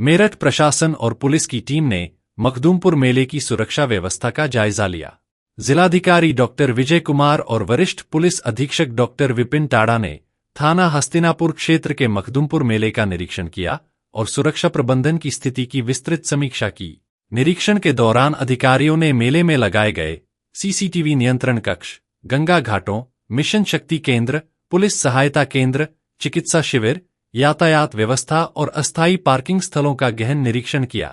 मेरठ प्रशासन और पुलिस की टीम ने मखदूमपुर मेले की सुरक्षा व्यवस्था का जायजा लिया। जिलाधिकारी डॉक्टर विजय कुमार और वरिष्ठ पुलिस अधीक्षक डॉक्टर विपिन टाड़ा ने थाना हस्तिनापुर क्षेत्र के मखदूमपुर मेले का निरीक्षण किया और सुरक्षा प्रबंधन की स्थिति की विस्तृत समीक्षा की। निरीक्षण के दौरान अधिकारियों ने मेले में लगाए गए सीसीटीवी नियंत्रण कक्ष, गंगा घाटों, मिशन शक्ति केंद्र, पुलिस सहायता केंद्र, चिकित्सा शिविर, यातायात व्यवस्था और अस्थायी पार्किंग स्थलों का गहन निरीक्षण किया।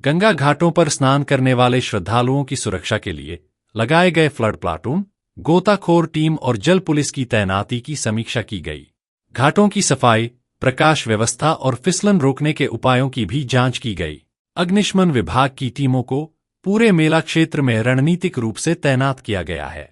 गंगा घाटों पर स्नान करने वाले श्रद्धालुओं की सुरक्षा के लिए लगाए गए फ्लड प्लाटून, गोताखोर टीम और जल पुलिस की तैनाती की समीक्षा की गई। घाटों की सफाई, प्रकाश व्यवस्था और फिसलन रोकने के उपायों की भी जांच की गई। अग्निशमन विभाग की टीमों को पूरे मेला क्षेत्र में रणनीतिक रूप से तैनात किया गया है।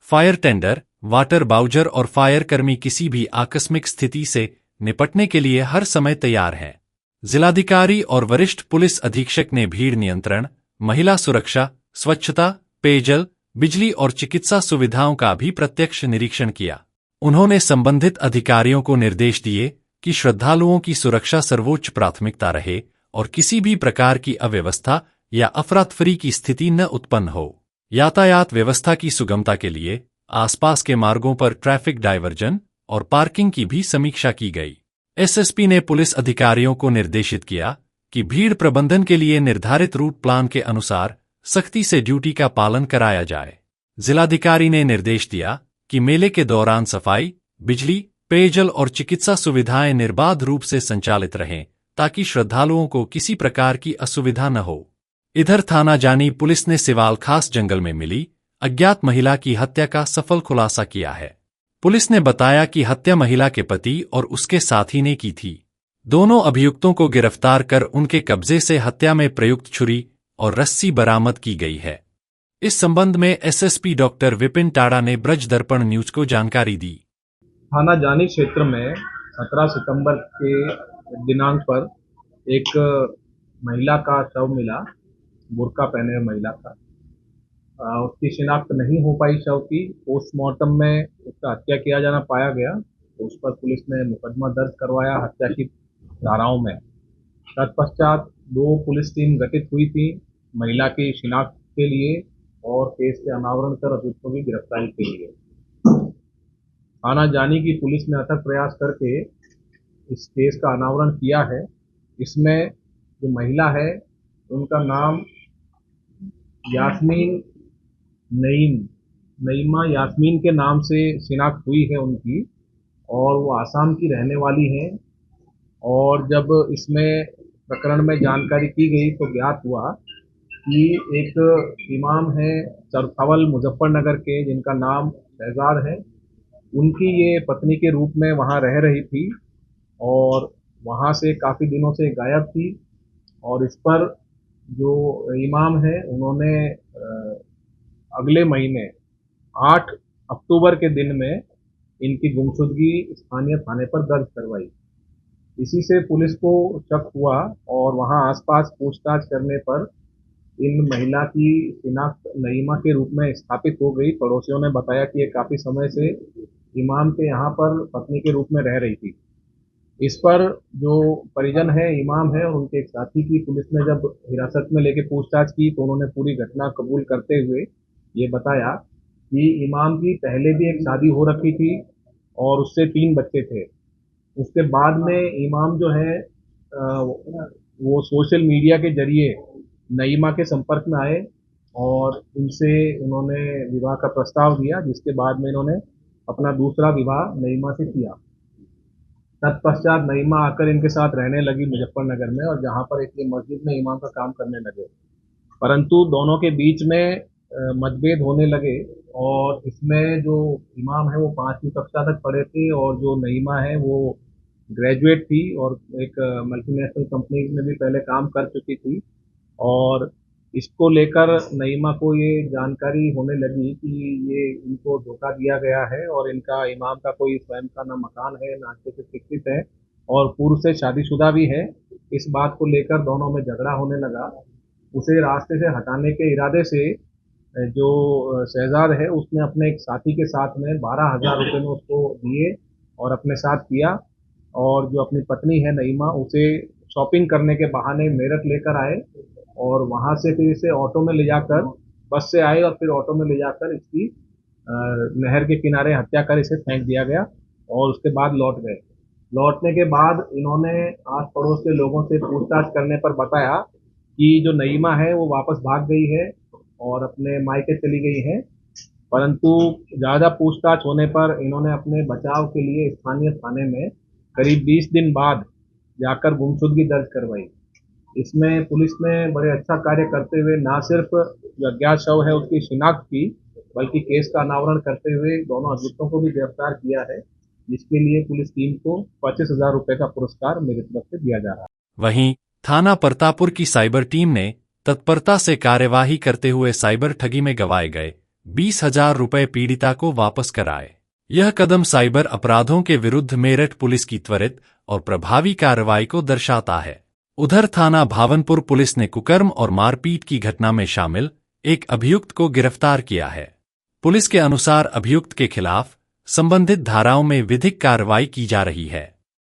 फायर टेंडर, वाटर बाउजर और फायर कर्मी किसी भी आकस्मिक स्थिति से निपटने के लिए हर समय तैयार हैं। जिलाधिकारी और वरिष्ठ पुलिस अधीक्षक ने भीड़ नियंत्रण, महिला सुरक्षा, स्वच्छता, पेयजल, बिजली और चिकित्सा सुविधाओं का भी प्रत्यक्ष निरीक्षण किया। उन्होंने संबंधित अधिकारियों को निर्देश दिए कि श्रद्धालुओं की सुरक्षा सर्वोच्च प्राथमिकता रहे और किसी भी प्रकार की अव्यवस्था या अफरा-तफरी की स्थिति न उत्पन्न हो। यातायात व्यवस्था की सुगमता के लिए आसपास के मार्गों पर ट्रैफिक डायवर्जन और पार्किंग की भी समीक्षा की गई। एसएसपी ने पुलिस अधिकारियों को निर्देशित किया कि भीड़ प्रबंधन के लिए निर्धारित रूट प्लान के अनुसार सख्ती से ड्यूटी का पालन कराया जाए। जिलाधिकारी ने निर्देश दिया कि मेले के दौरान सफाई, बिजली, पेयजल और चिकित्सा सुविधाएं निर्बाध रूप से संचालित रहें ताकि श्रद्धालुओं को किसी प्रकार की असुविधा न हो। इधर थाना जानी पुलिस ने सिवाल खास जंगल में मिली अज्ञात महिला की हत्या का सफल खुलासा किया है। पुलिस ने बताया कि हत्या महिला के पति और उसके साथी ने की थी। दोनों अभियुक्तों को गिरफ्तार कर उनके कब्जे से हत्या में प्रयुक्त छुरी और रस्सी बरामद की गई है। इस संबंध में एसएसपी डॉक्टर विपिन टाड़ा ने ब्रज दर्पण न्यूज को जानकारी दी। थाना जानी क्षेत्र में 17 सितंबर के दिनांक पर एक महिला का शव मिला, बुर्का पहने हुए महिला का। उसकी शिनाख्त नहीं हो पाई शव की। पोस्टमार्टम में उसका हत्या किया जाना पाया गया तो उस पर पुलिस ने मुकदमा दर्ज करवाया हत्या की धाराओं में। तत्पश्चात 2 पुलिस टीम गठित हुई थी महिला की शिनाख्त के लिए और केस के अनावरण कर अभियुक्तों की गिरफ्तारी के लिए। थाना जानी की पुलिस ने अथक प्रयास करके इस केस का अनावरण किया है। इसमें जो महिला है उनका नाम यास्मीन नईमा यास्मीन के नाम से शिनाख्त हुई है उनकी और वो आसाम की रहने वाली हैं। और जब इसमें प्रकरण में जानकारी की गई तो ज्ञात हुआ कि एक इमाम है चरथावल मुजफ्फरनगर के जिनका नाम शहजाद है, उनकी ये पत्नी के रूप में वहाँ रह रही थी और वहाँ से काफ़ी दिनों से गायब थी। और इस पर जो इमाम है उन्होंने अगले महीने 8 अक्टूबर के दिन में इनकी गुमशुदगी स्थानीय थाने पर दर्ज करवाई। इसी से पुलिस को शक हुआ और वहां आसपास पूछताछ करने पर इन महिला की शिनाख्त नईमा के रूप में स्थापित हो गई। पड़ोसियों ने बताया कि ये काफी समय से इमाम के यहाँ पर पत्नी के रूप में रह रही थी। इस पर जो परिजन है इमाम है और उनके एक साथी की पुलिस ने जब हिरासत में लेके पूछताछ की तो उन्होंने पूरी घटना कबूल करते हुए ये बताया कि इमाम की पहले भी एक शादी हो रखी थी और उससे 3 बच्चे थे। उसके बाद में इमाम जो है वो सोशल मीडिया के जरिए नईमा के संपर्क में आए और इनसे उन्होंने विवाह का प्रस्ताव दिया, जिसके बाद में इन्होंने अपना दूसरा विवाह नईमा से किया। तत्पश्चात नईमा आकर इनके साथ रहने लगी मुजफ्फरनगर में और जहाँ पर एक मस्जिद में इमाम का काम करने लगे। परंतु दोनों के बीच में मतभेद होने लगे और इसमें जो इमाम है वो 5वीं कक्षा तक पढ़े थे और जो नईमा है वो ग्रेजुएट थी और एक मल्टीनेशनल कंपनी में भी पहले काम कर चुकी थी। और इसको लेकर नईमा को ये जानकारी होने लगी कि ये इनको धोखा दिया गया है और इनका इमाम का कोई स्वयं का ना मकान है ना अच्छे से शिक्षित है और पूर्व से शादीशुदा भी है। इस बात को लेकर दोनों में झगड़ा होने लगा। उसे रास्ते से हटाने के इरादे से जो शहजाद है उसने अपने एक साथी के साथ में 12,000 रुपये में उसको दिए और अपने साथ किया और जो अपनी पत्नी है नईमा उसे शॉपिंग करने के बहाने मेरठ लेकर आए और वहां से फिर इसे ऑटो में ले जाकर, बस से आए और फिर ऑटो में ले जाकर इसकी नहर के किनारे हत्या कर इसे फेंक दिया गया और उसके बाद लौट गए। लौटने के बाद इन्होंने आस पड़ोस के लोगों से पूछताछ करने पर बताया कि जो नईमा है वो वापस भाग गई है और अपने मायके चली गई है, परंतु ज़्यादा पूछताछ होने पर इन्होंने अपने बचाव के लिए स्थानीय थाने में करीब 20 दिन बाद जाकर गुमशुदगी दर्ज करवाई। इसमें पुलिस ने बड़े अच्छा कार्य करते हुए न सिर्फ जो अज्ञात शव है उसकी शिनाख्त की, बल्कि केस का अनावरण करते हुए दोनों अभियुक्तों को भी गिरफ्तार किया है, जिसके लिए पुलिस टीम को 25,000 रुपए का पुरस्कार मेरी तरफ से दिया जा रहा है। वहीं थाना परतापुर की साइबर टीम ने तत्परता से कार्यवाही करते हुए साइबर ठगी में गंवाए गए 20,000 रुपए पीड़िता को वापस कराए। यह कदम साइबर अपराधों के विरुद्ध मेरठ पुलिस की त्वरित और प्रभावी कार्रवाई को दर्शाता है। उधर थाना भावनपुर पुलिस ने कुकर्म और मारपीट की घटना में शामिल एक अभियुक्त को गिरफ्तार किया है। पुलिस के अनुसार अभियुक्त के खिलाफ संबंधित धाराओं में विधिक कार्रवाई की जा रही है।